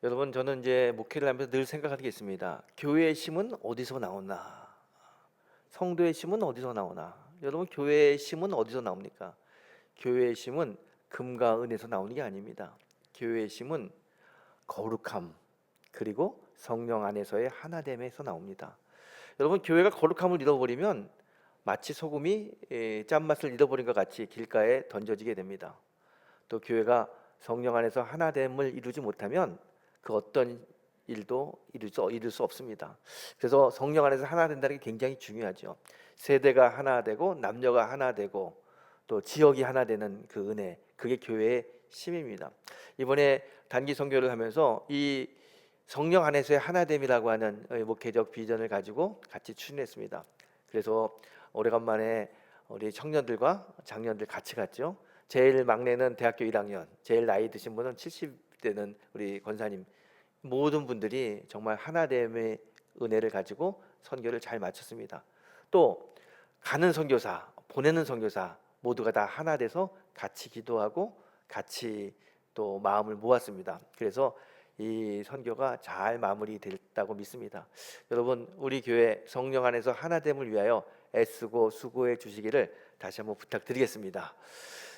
여러분, 저는 이제 목회를 하면서 늘 생각하는 게 있습니다. 교회의 힘은 어디서 나오나? 성도의 힘은 어디서 나오나? 여러분, 교회의 힘은 어디서 나옵니까? 교회의 힘은 금과 은에서 나오는 게 아닙니다. 교회의 힘은 거룩함, 그리고 성령 안에서의 하나됨에서 나옵니다. 여러분, 교회가 거룩함을 잃어버리면 마치 소금이 짠맛을 잃어버린 것 같이 길가에 던져지게 됩니다. 또 교회가 성령 안에서 하나됨을 이루지 못하면 그 어떤 일도 이룰 수 없습니다. 그래서 성령 안에서 하나 된다는 게 굉장히 중요하죠. 세대가 하나 되고 남녀가 하나 되고 또 지역이 하나 되는 그 은혜, 그게 교회의 힘입니다. 이번에 단기 선교를 하면서 이 성령 안에서의 하나됨이라고 하는 목회적 비전을 가지고 같이 추진했습니다. 그래서 오래간만에 우리 청년들과 장년들 같이 갔죠. 제일 막내는 대학교 1학년, 제일 나이 드신 분은 70대는 우리 권사님, 모든 분들이 정말 하나됨의 은혜를 가지고 선교를 잘 마쳤습니다. 또 가는 선교사, 보내는 선교사 모두가 다 하나 돼서 같이 기도하고 같이 또 마음을 모았습니다. 그래서 이 선교가 잘 마무리됐다고 믿습니다. 여러분, 우리 교회 성령 안에서 하나됨을 위하여 애쓰고 수고해 주시기를 다시 한번 부탁드리겠습니다.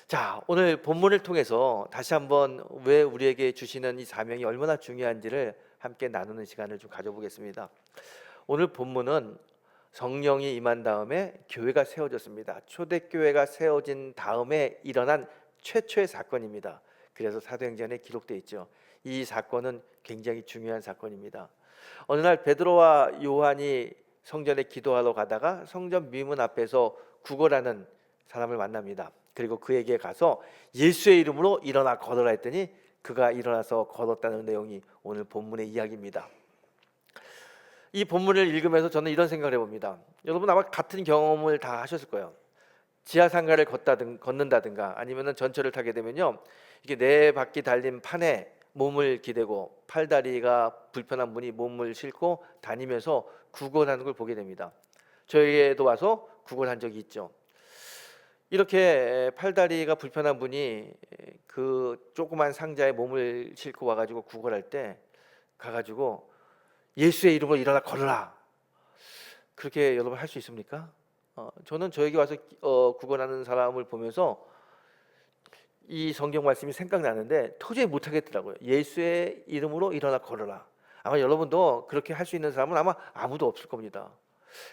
자, 오늘 본문을 통해서 다시 한번 왜 우리에게 주시는 이 사명이 얼마나 중요한지를 함께 나누는 시간을 좀 가져보겠습니다. 오늘 본문은 성령이 임한 다음에 교회가 세워졌습니다. 초대교회가 세워진 다음에 일어난 최초의 사건입니다. 그래서 사도행전에 기록되어 있죠. 이 사건은 굉장히 중요한 사건입니다. 어느 날 베드로와 요한이 성전에 기도하러 가다가 성전 미문 앞에서 구걸하는 사람을 만납니다. 그리고 그에게 가서 예수의 이름으로 일어나 걸어라 했더니 그가 일어나서 걸었다는 내용이 오늘 본문의 이야기입니다. 이 본문을 읽으면서 저는 이런 생각을 해봅니다. 여러분 아마 같은 경험을 다 하셨을 거예요. 지하상가를 걷는다든가 아니면 전철을 타게 되면요, 이게 네 바퀴 달린 판에 몸을 기대고 팔다리가 불편한 분이 몸을 싣고 다니면서 구걸하는 걸 보게 됩니다. 저에게도 와서 구걸한 적이 있죠. 이렇게 팔다리가 불편한 분이 그 조그만 상자에 몸을 싣고 와가지고 구걸할 때 가가지고 예수의 이름으로 일어나 걸어라, 그렇게 여러분 할 수 있습니까? 저는 저에게 와서 구걸하는 사람을 보면서 이 성경 말씀이 생각나는데 도저히 못하겠더라고요. 예수의 이름으로 일어나 걸어라. 아마 여러분도 그렇게 할 수 있는 사람은 아마 아무도 없을 겁니다.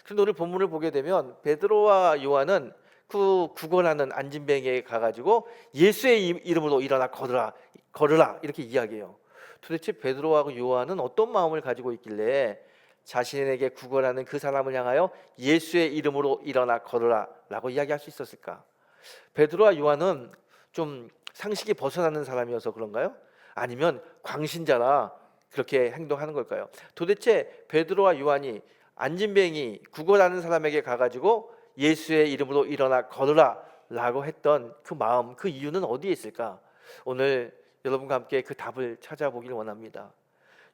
그런데 오늘 본문을 보게 되면 베드로와 요한은 그 구걸하는 안진뱅이에 가가지고 예수의 이름으로 일어나 걸으라 이렇게 이야기해요. 도대체 베드로와 요한은 어떤 마음을 가지고 있길래 자신에게 구걸하는 그 사람을 향하여 예수의 이름으로 일어나 걸으라 라고 이야기할 수 있었을까? 베드로와 요한은 좀 상식이 벗어나는 사람이어서 그런가요? 아니면 광신자라 그렇게 행동하는 걸까요? 도대체 베드로와 요한이 안진뱅이 구걸하는 사람에게 가가지고 예수의 이름으로 일어나 걸으라 라고 했던 그 마음, 그 이유는 어디에 있을까? 오늘 여러분과 함께 그 답을 찾아보길 원합니다.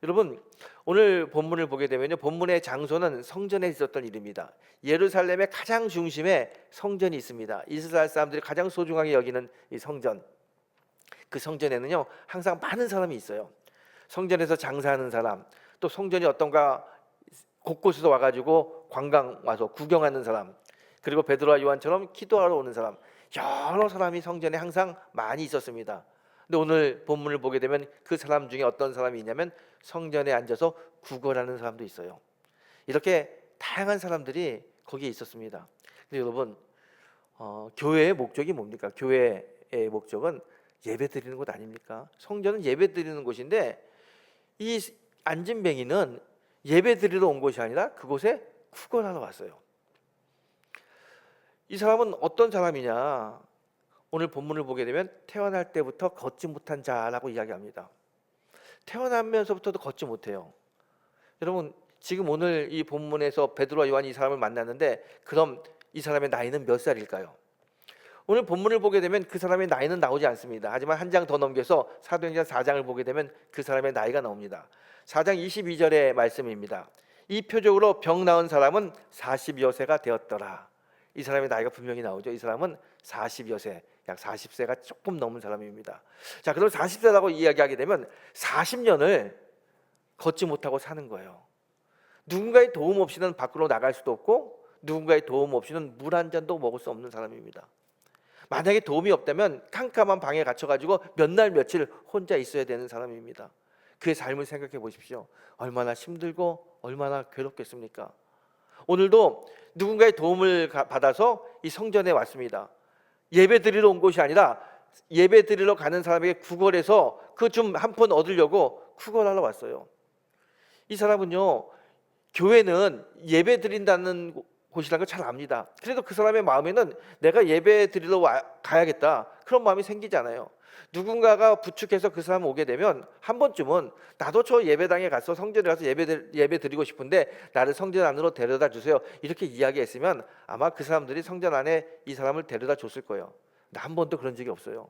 여러분, 오늘 본문을 보게 되면요, 본문의 장소는 성전에 있었던 일입니다. 예루살렘의 가장 중심에 성전이 있습니다. 이스라엘 사람들이 가장 소중하게 여기는 이 성전, 그 성전에는요 항상 많은 사람이 있어요. 성전에서 장사하는 사람, 또 성전이 어떤가 곳곳에서 와가지고 관광 와서 구경하는 사람, 그리고 베드로와 요한처럼 기도하러 오는 사람, 여러 사람이 성전에 항상 많이 있었습니다. 근데 오늘 본문을 보게 되면 그 사람 중에 어떤 사람이 있냐면 성전에 앉아서 구걸하는 사람도 있어요. 이렇게 다양한 사람들이 거기에 있었습니다. 근데 여러분, 교회의 목적이 뭡니까? 교회의 목적은 예배 드리는 곳 아닙니까? 성전은 예배 드리는 곳인데 이 안진뱅이는 예배 드리러 온 곳이 아니라 그곳에 구걸하러 왔어요. 이 사람은 어떤 사람이냐? 오늘 본문을 보게 되면 태어날 때부터 걷지 못한 자라고 이야기합니다. 태어나면서부터도 걷지 못해요. 여러분, 지금 오늘 이 본문에서 베드로와 요한이 이 사람을 만났는데 그럼 이 사람의 나이는 몇 살일까요? 오늘 본문을 보게 되면 그 사람의 나이는 나오지 않습니다. 하지만 한 장 더 넘겨서 사도행전 4장을 보게 되면 그 사람의 나이가 나옵니다. 4장 22절의 말씀입니다. 이 표적으로 병 나은 사람은 40여 세가 되었더라. 이 사람의 나이가 분명히 나오죠. 이 사람은 40여 세, 약 40세가 조금 넘은 사람입니다. 자, 그럼 40세라고 이야기하게 되면 40년을 걷지 못하고 사는 거예요. 누군가의 도움 없이는 밖으로 나갈 수도 없고 누군가의 도움 없이는 물 한 잔도 먹을 수 없는 사람입니다. 만약에 도움이 없다면 캄캄한 방에 갇혀가지고 몇 날 며칠 혼자 있어야 되는 사람입니다. 그의 삶을 생각해 보십시오. 얼마나 힘들고 얼마나 괴롭겠습니까? 오늘도 누군가의 도움을 받아서 이 성전에 왔습니다. 예배 드리러 온 곳이 아니라 예배 드리러 가는 사람에게 구걸해서 그 좀 한 푼 얻으려고 구걸하러 왔어요. 이 사람은요, 교회는 예배 드린다는 곳이라는 걸 잘 압니다. 그래도 그 사람의 마음에는 내가 예배 드리러 가야겠다 그런 마음이 생기잖아요. 누군가가 부축해서 그 사람 오게 되면 한 번쯤은 나도 저 예배당에 가서 성전에 가서 예배 드리고 싶은데 나를 성전 안으로 데려다 주세요 이렇게 이야기했으면 아마 그 사람들이 성전 안에 이 사람을 데려다 줬을 거예요. 나 한 번도 그런 적이 없어요.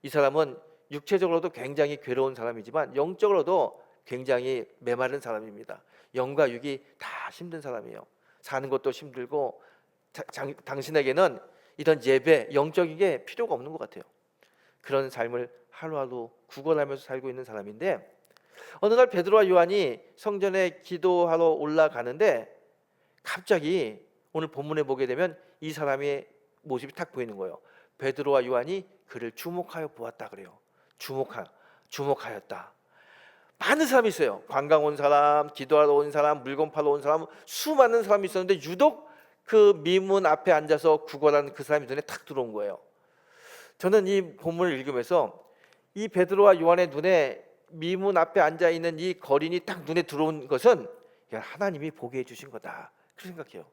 이 사람은 육체적으로도 굉장히 괴로운 사람이지만 영적으로도 굉장히 메마른 사람입니다. 영과 육이 다 힘든 사람이에요. 사는 것도 힘들고 당신에게는 이런 예배, 영적인 게 필요가 없는 것 같아요. 그런 삶을 하루하루 구걸하면서 살고 있는 사람인데 어느 날 베드로와 요한이 성전에 기도하러 올라가는데 갑자기 오늘 본문에 보게 되면 이 사람의 모습이 딱 보이는 거예요. 베드로와 요한이 그를 주목하여 보았다 그래요. 주목하였다. 많은 사람이 있어요. 관광 온 사람, 기도하러 온 사람, 물건 팔러 온 사람, 수많은 사람이 있었는데 유독 그 미문 앞에 앉아서 구걸하는 그 사람이 눈에 탁 들어온 거예요. 저는 이 본문을 읽으면서 이 베드로와 요한의 눈에 미문 앞에 앉아 있는 이 거린이 딱 눈에 들어온 것은 하나님이 보게 해주신 거다 그렇게 생각해요.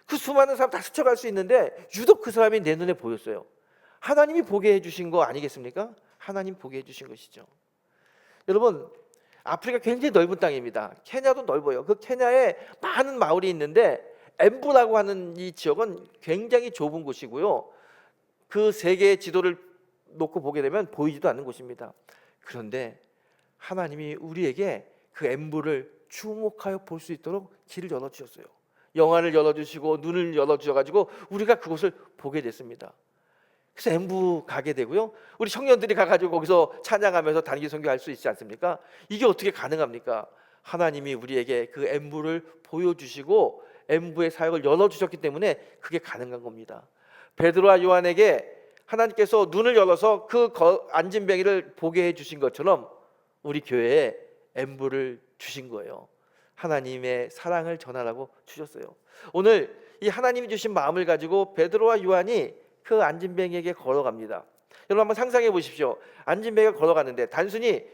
그 수많은 사람 다 스쳐갈 수 있는데 유독 그 사람이 내 눈에 보였어요. 하나님이 보게 해주신 거 아니겠습니까? 하나님 보게 해주신 것이죠. 여러분, 아프리카 굉장히 넓은 땅입니다. 케냐도 넓어요. 그 케냐에 많은 마을이 있는데 엠부라고 하는 이 지역은 굉장히 좁은 곳이고요. 그 세계의 지도를 놓고 보게 되면 보이지도 않는 곳입니다. 그런데 하나님이 우리에게 그 엠부를 주목하여 볼 수 있도록 길을 열어주셨어요. 영안을 열어주시고 눈을 열어주셔가지고 우리가 그곳을 보게 됐습니다. 그래서 엠부 가게 되고요. 우리 청년들이 가가지고 거기서 찬양하면서 단기 선교할 수 있지 않습니까? 이게 어떻게 가능합니까? 하나님이 우리에게 그 엠부를 보여주시고 엠부의 사역을 열어주셨기 때문에 그게 가능한 겁니다. 베드로와 요한에게 하나님께서 눈을 열어서 그 안진뱅이를 보게 해주신 것처럼 우리 교회에 엠부를 주신 거예요. 하나님의 사랑을 전하라고 주셨어요. 오늘 이 하나님이 주신 마음을 가지고 베드로와 요한이 그 안진뱅이에게 걸어갑니다. 여러분 한번 상상해 보십시오. 안진뱅이가 걸어가는데 단순히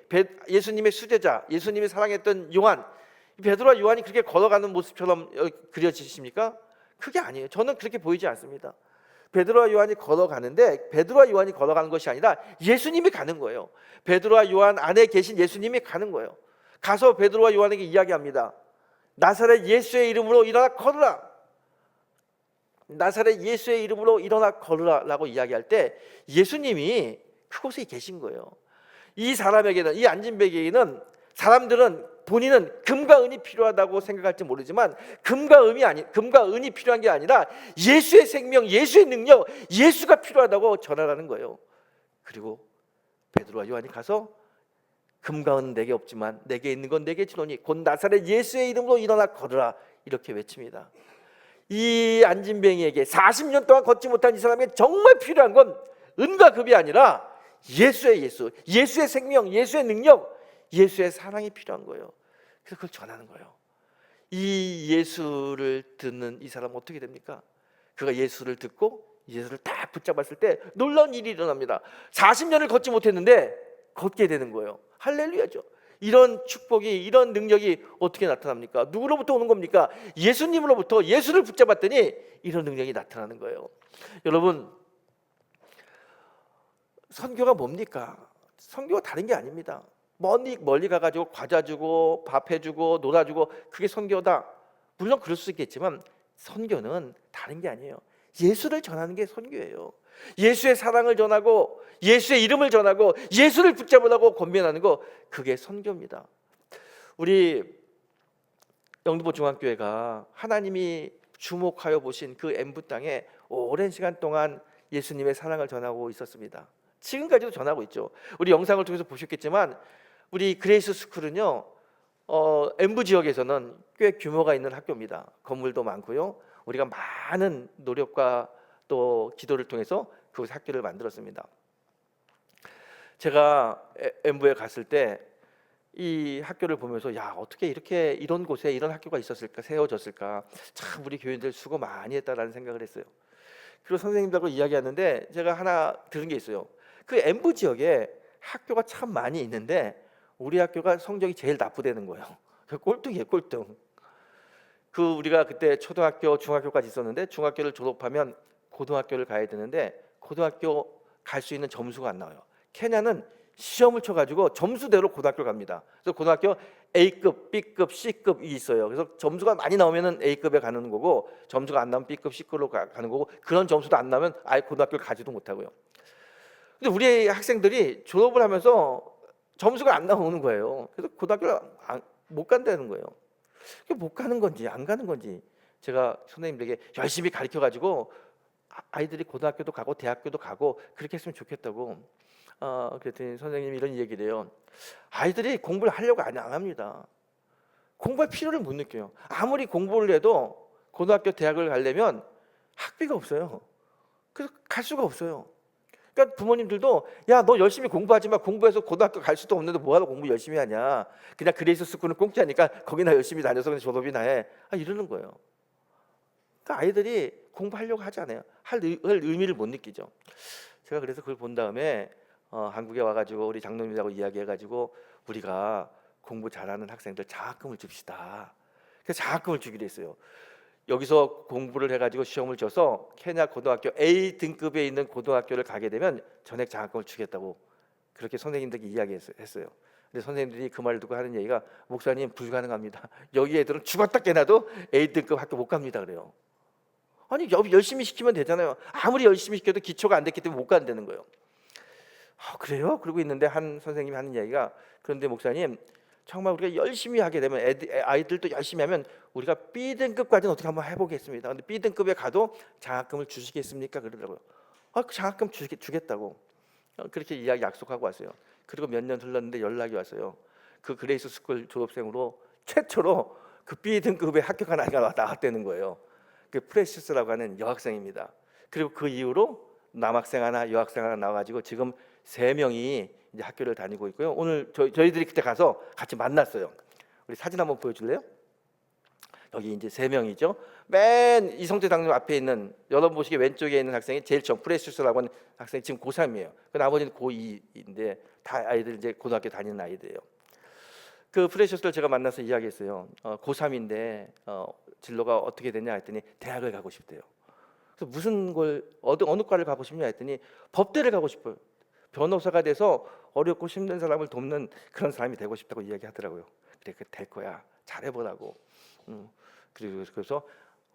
예수님의 수제자, 예수님이 사랑했던 요한, 베드로와 요한이 그렇게 걸어가는 모습처럼 그려지십니까? 그게 아니에요. 저는 그렇게 보이지 않습니다. 베드로와 요한이 걸어가는데 베드로와 요한이 걸어가는 것이 아니라 예수님이 가는 거예요. 베드로와 요한 안에 계신 예수님이 가는 거예요. 가서 베드로와 요한에게 이야기합니다. 나사렛 예수의 이름으로 일어나 걸으라. 나사렛 예수의 이름으로 일어나 걸으라 라고 이야기할 때 예수님이 그곳에 계신 거예요. 이 사람에게는, 이 안진뱅이에게는 사람들은 본인은 금과 은이 필요하다고 생각할지 모르지만 금과 은이 필요한 게 아니라 예수의 생명, 예수의 능력, 예수가 필요하다고 전하라는 거예요. 그리고 베드로와 요한이 가서 금과 은은 내게 없지만 내게 있는 건 내게 주노니 곧 나사렛 예수의 이름으로 일어나 걸으라 이렇게 외칩니다. 이 안진뱅이에게 40년 동안 걷지 못한 이 사람에게 정말 필요한 건 은과 금이 아니라 예수의 예수, 예수의 생명, 예수의 능력, 예수의 사랑이 필요한 거예요. 그래서 그걸 전하는 거예요. 이 예수를 듣는 이 사람은 어떻게 됩니까? 그가 예수를 듣고 예수를 딱 붙잡았을 때 놀라운 일이 일어납니다. 40년을 걷지 못했는데 걷게 되는 거예요. 할렐루야죠. 이런 축복이, 이런 능력이 어떻게 나타납니까? 누구로부터 오는 겁니까? 예수님으로부터. 예수를 붙잡았더니 이런 능력이 나타나는 거예요. 여러분, 선교가 뭡니까? 선교가 다른 게 아닙니다. 멀리 가가지고 과자 주고 밥 해주고 놀아주고 그게 선교다. 물론 그럴 수 있겠지만 선교는 다른 게 아니에요. 예수를 전하는 게 선교예요. 예수의 사랑을 전하고 예수의 이름을 전하고 예수를 붙잡으라고 권면하는 거, 그게 선교입니다. 우리 영등포 중앙교회가 하나님이 주목하여 보신 그 엠부 땅에 오랜 시간 동안 예수님의 사랑을 전하고 있었습니다. 지금까지도 전하고 있죠. 우리 영상을 통해서 보셨겠지만 우리 그레이스 스쿨은요, M부 지역에서는 꽤 규모가 있는 학교입니다. 건물도 많고요. 우리가 많은 노력과 또 기도를 통해서 그곳 학교를 만들었습니다. 제가 M부에 갔을 때 이 학교를 보면서 야, 어떻게 이렇게 이런 곳에 이런 학교가 있었을까, 세워졌을까, 참 우리 교인들 수고 많이 했다라는 생각을 했어요. 그리고 선생님들하고 이야기하는데 제가 하나 들은 게 있어요. 그 M부 지역에 학교가 참 많이 있는데 우리 학교가 성적이 제일 나쁘다는 거예요. 그 꼴등이에요, 꼴등. 그 우리가 그때 초등학교, 중학교까지 있었는데 중학교를 졸업하면 고등학교를 가야 되는데 고등학교 갈 수 있는 점수가 안 나와요. 케냐는 시험을 쳐가지고 점수대로 고등학교 갑니다. 그래서 고등학교 A급, B급, C급이 있어요. 그래서 점수가 많이 나오면은 A급에 가는 거고 점수가 안 나오면 B급, C급으로 가는 거고 그런 점수도 안 나오면 아예 고등학교를 가지도 못하고요. 근데 우리 학생들이 졸업을 하면서 점수가 안 나오는 거예요. 그래서 고등학교를 못 간다는 거예요. 못 가는 건지 안 가는 건지 제가 선생님들에게 열심히 가르쳐 가지고 아이들이 고등학교도 가고 대학교도 가고 그렇게 했으면 좋겠다고 그랬더니 선생님이 이런 얘기를 해요. 아이들이 공부를 하려고 안 합니다. 공부할 필요를 못 느껴요. 아무리 공부를 해도 고등학교 대학을 가려면 학비가 없어요. 그래서 갈 수가 없어요. 그러니까 부모님들도 야, 너 열심히 공부하지 마. 공부해서 고등학교 갈 수도 없는데 뭐하러 공부 열심히 하냐. 그냥 그레이스 스쿨은 공짜니까 거기나 열심히 다녀서 그냥 졸업이나 해. 이러는 거예요. 그러니까 아이들이 공부하려고 하지 않아요. 할 의미를 못 느끼죠. 제가 그래서 그걸 본 다음에 한국에 와가지고 우리 장로님들하고 이야기해가지고 우리가 공부 잘하는 학생들 장학금을 줍시다. 그래서 장학금을 주기로 했어요. 여기서 공부를 해가지고 시험을 쳐서 케냐 고등학교 A 등급에 있는 고등학교를 가게 되면 전액 장학금을 주겠다고 그렇게 선생님들에게 이야기했어요. 근데 선생님들이 그 말을 듣고 하는 얘기가 목사님 불가능합니다. 여기 애들은 죽었다 깨나도 A 등급 학교 못 갑니다 그래요. 아니 열심히 시키면 되잖아요. 아무리 열심히 시켜도 기초가 안 됐기 때문에 못 간다는 거예요. 그래요? 그러고 있는데 한 선생님이 하는 이야기가 그런데 목사님 정말 우리가 열심히 하게 되면 아이들도 열심히 하면 우리가 B등급까지는 어떻게 한번 해보겠습니다. 근데 B등급에 가도 장학금을 주시겠습니까? 그러더라고요. 그 장학금 주겠다고 그렇게 이야기 약속하고 왔어요. 그리고 몇 년 흘렀는데 연락이 왔어요. 그 그레이스 스쿨 졸업생으로 최초로 그 B등급의 합격한 아이가 나왔다는 거예요. 그 프레시스라고 하는 여학생입니다. 그리고 그 이후로 남학생 하나 여학생 하나 나와가지고 지금 3명이 이제 학교를 다니고 있고요. 오늘 저희들이 그때 가서 같이 만났어요. 우리 사진 한번 보여줄래요? 여기 이제 3명이죠. 맨 이성재 장로님 앞에 있는 여러분 보시기에 왼쪽에 있는 학생이 제일 프레시스라고 하는 학생이 지금 고3이에요. 그 나머지는 고2인데 다 아이들 이제 고등학교 다니는 아이들이에요. 그 프레시스를 제가 만나서 이야기했어요. 고3인데 진로가 어떻게 되냐 했더니 대학을 가고 싶대요. 그래서 무슨 걸 어느 과를 가고 싶냐 했더니 법대를 가고 싶어요. 변호사가 돼서 어렵고 힘든 사람을 돕는 그런 사람이 되고 싶다고 이야기하더라고요. 그래, 될 거야. 잘해보라고. 그래서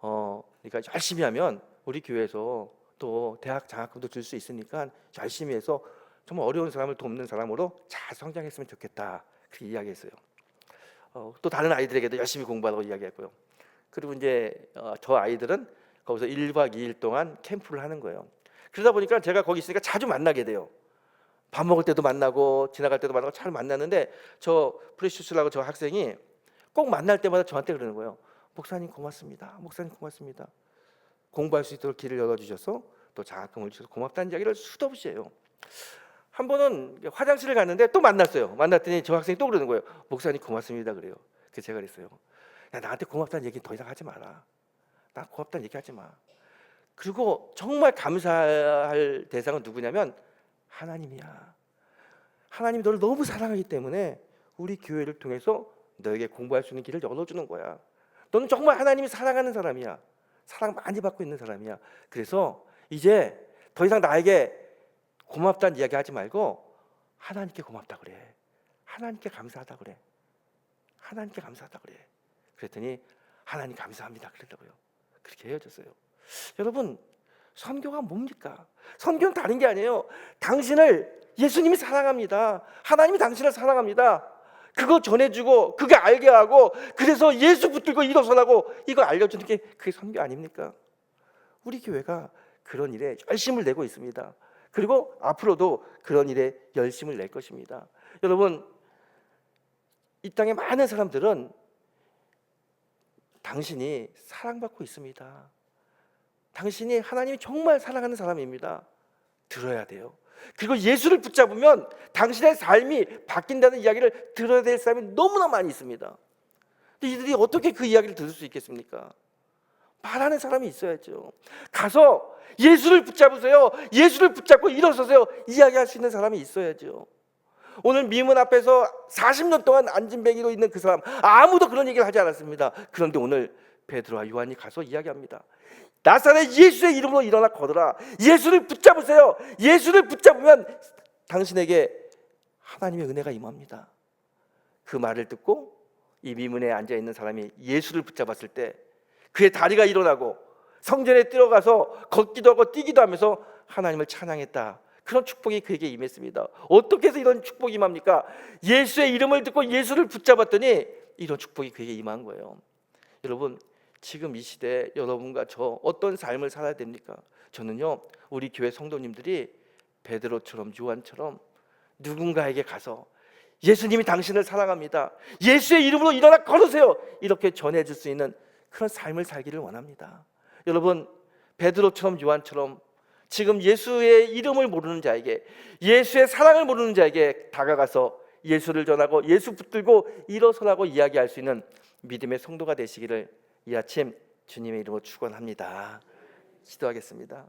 그러니까 열심히 하면 우리 교회에서 또 대학 장학금도 줄 수 있으니까 열심히 해서 정말 어려운 사람을 돕는 사람으로 잘 성장했으면 좋겠다. 그렇게 이야기했어요. 또 다른 아이들에게도 열심히 공부하라고 이야기했고요. 그리고 이제 저 아이들은 거기서 1박 2일 동안 캠프를 하는 거예요. 그러다 보니까 제가 거기 있으니까 자주 만나게 돼요. 밥 먹을 때도 만나고 지나갈 때도 만나고 잘 만나는데 저 프레시스라고 저 학생이 꼭 만날 때마다 저한테 그러는 거예요. 목사님 고맙습니다. 목사님 고맙습니다. 공부할 수 있도록 길을 열어주셔서 또 장학금을 주셔서 고맙다는 이야기를 수도 없이 해요. 한 번은 화장실을 갔는데 또 만났어요. 만났더니 저 학생이 또 그러는 거예요. 목사님 고맙습니다 그래요. 그래서 제가 그랬어요. 야, 나한테 고맙다는 얘기 더 이상 하지 마라. 나 고맙다는 얘기 하지 마. 그리고 정말 감사할 대상은 누구냐면 하나님이야. 하나님이 너를 너무 사랑하기 때문에 우리 교회를 통해서 너에게 공부할 수 있는 길을 열어주는 거야. 너는 정말 하나님이 사랑하는 사람이야. 사랑 많이 받고 있는 사람이야. 그래서 이제 더 이상 나에게 고맙다는 이야기 하지 말고 하나님께 고맙다 그래. 하나님께 감사하다 그래. 하나님께 감사하다 그래. 그랬더니 하나님 감사합니다 그러더라고요. 그렇게 헤어졌어요. 여러분, 선교가 뭡니까? 선교는 다른 게 아니에요. 당신을 예수님이 사랑합니다. 하나님이 당신을 사랑합니다. 그거 전해주고 그거 알게 하고 그래서 예수 붙들고 일어서라고 이거 알려주는 게 그게 선교 아닙니까? 우리 교회가 그런 일에 열심을 내고 있습니다. 그리고 앞으로도 그런 일에 열심을 낼 것입니다. 여러분, 이 땅의 많은 사람들은 당신이 사랑받고 있습니다. 당신이 하나님이 정말 사랑하는 사람입니다. 들어야 돼요. 그리고 예수를 붙잡으면 당신의 삶이 바뀐다는 이야기를 들어야 될 사람이 너무나 많이 있습니다. 근데 이들이 어떻게 그 이야기를 들을 수 있겠습니까? 말하는 사람이 있어야죠. 가서 예수를 붙잡으세요. 예수를 붙잡고 일어서세요. 이야기할 수 있는 사람이 있어야죠. 오늘 미문 앞에서 40년 동안 안진뱅이로 있는 그 사람, 아무도 그런 얘기를 하지 않았습니다. 그런데 오늘 베드로와 요한이 가서 이야기합니다. 나사렛 예수의 이름으로 일어나 걸어라. 예수를 붙잡으세요. 예수를 붙잡으면 당신에게 하나님의 은혜가 임합니다. 그 말을 듣고 이 미문에 앉아있는 사람이 예수를 붙잡았을 때 그의 다리가 일어나고 성전에 들어가서 걷기도 하고 뛰기도 하면서 하나님을 찬양했다. 그런 축복이 그에게 임했습니다. 어떻게 해서 이런 축복이 임합니까? 예수의 이름을 듣고 예수를 붙잡았더니 이런 축복이 그에게 임한 거예요. 여러분, 지금 이 시대에 여러분과 저 어떤 삶을 살아야 됩니까? 저는요, 우리 교회 성도님들이 베드로처럼 요한처럼 누군가에게 가서 예수님이 당신을 사랑합니다. 예수의 이름으로 일어나 걸으세요. 이렇게 전해줄 수 있는 그런 삶을 살기를 원합니다. 여러분, 베드로처럼 요한처럼 지금 예수의 이름을 모르는 자에게, 예수의 사랑을 모르는 자에게 다가가서 예수를 전하고 예수 붙들고 일어서라고 이야기할 수 있는 믿음의 성도가 되시기를 이 아침 주님의 이름으로 축원합니다. 기도하겠습니다.